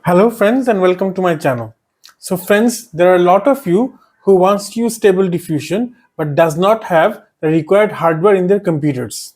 Hello friends and welcome to my channel. So friends, there are a lot of you who wants to use Stable Diffusion but does not have the required hardware in their computers.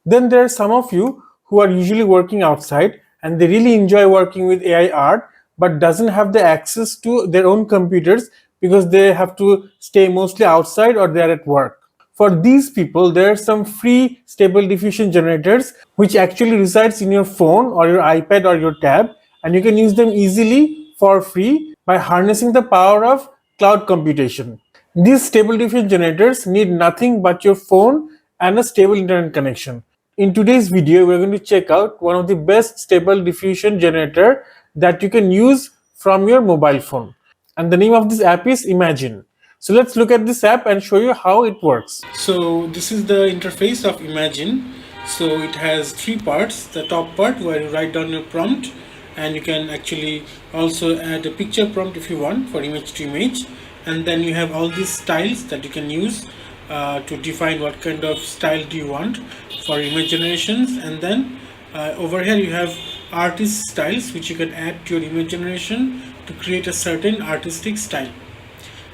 Then there are some of you who are usually working outside and they really enjoy working with AI art but doesn't have the access to their own computers because they have to stay mostly outside or they are at work. For these people, there are some free Stable Diffusion generators which actually resides in your phone or your iPad or your tab, and you can use them easily for free by harnessing the power of cloud computation. These Stable Diffusion generators need nothing but your phone and a stable internet connection. In today's video, we're going to check out one of the best Stable Diffusion generator that you can use from your mobile phone. And the name of this app is imagAIne. So let's look at this app and show you how it works. So this is the interface of imagAIne. So it has three parts. The top part where you write down your prompt, and you can actually also add a picture prompt if you want for image to image. And then you have all these styles that you can use to define what kind of style do you want for image generations. And then over here you have artist styles which you can add to your image generation to create a certain artistic style.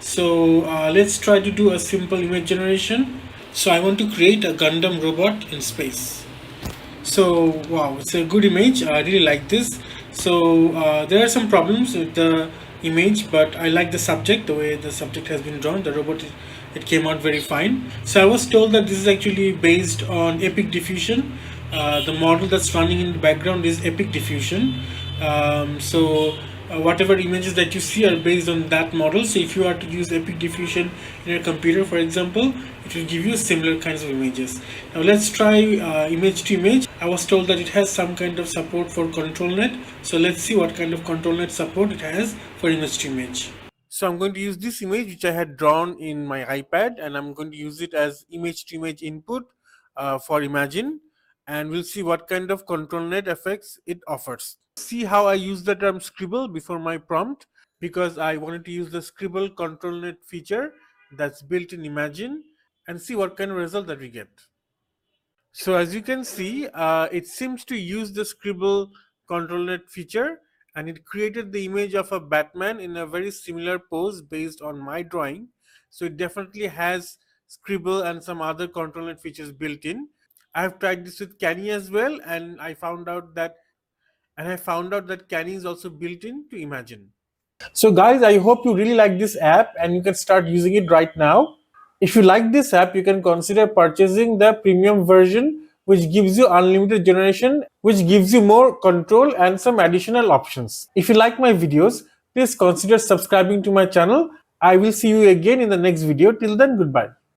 So let's try to do a simple image generation. So I want to create a Gundam robot in space. So wow, it's a good image. I really like this. So there are some problems with the image, but I like the subject, the way the subject has been drawn. The robot, it came out very fine. So I was told that this is actually based on Epic Diffusion. The model that's running in the background is Epic Diffusion. Whatever images that you see are based on that model. So if you are to use Epic Diffusion in your computer, for example, it will give you similar kinds of images. Now let's try image to image. I was told that it has some kind of support for ControlNet. So let's see what kind of ControlNet support it has for image to image. So I'm going to use this image which I had drawn in my iPad, and I'm going to use it as image to image input for imagAIne, and we'll see what kind of ControlNet effects it offers. See how I use the term Scribble before my prompt, because I wanted to use the Scribble ControlNet feature that's built in imagAIne, and see what kind of result that we get. So as you can see, it seems to use the Scribble ControlNet feature, and it created the image of a Batman in a very similar pose based on my drawing. So it definitely has Scribble and some other ControlNet features built in. I have tried this with Canny as well, and I found out that Canny is also built in to imagAIne. So guys, I hope you really like this app and you can start using it right now. If you like this app, you can consider purchasing the premium version, which gives you unlimited generation, which gives you more control and some additional options. If you like my videos, please consider subscribing to my channel. I will see you again in the next video. Till then, goodbye.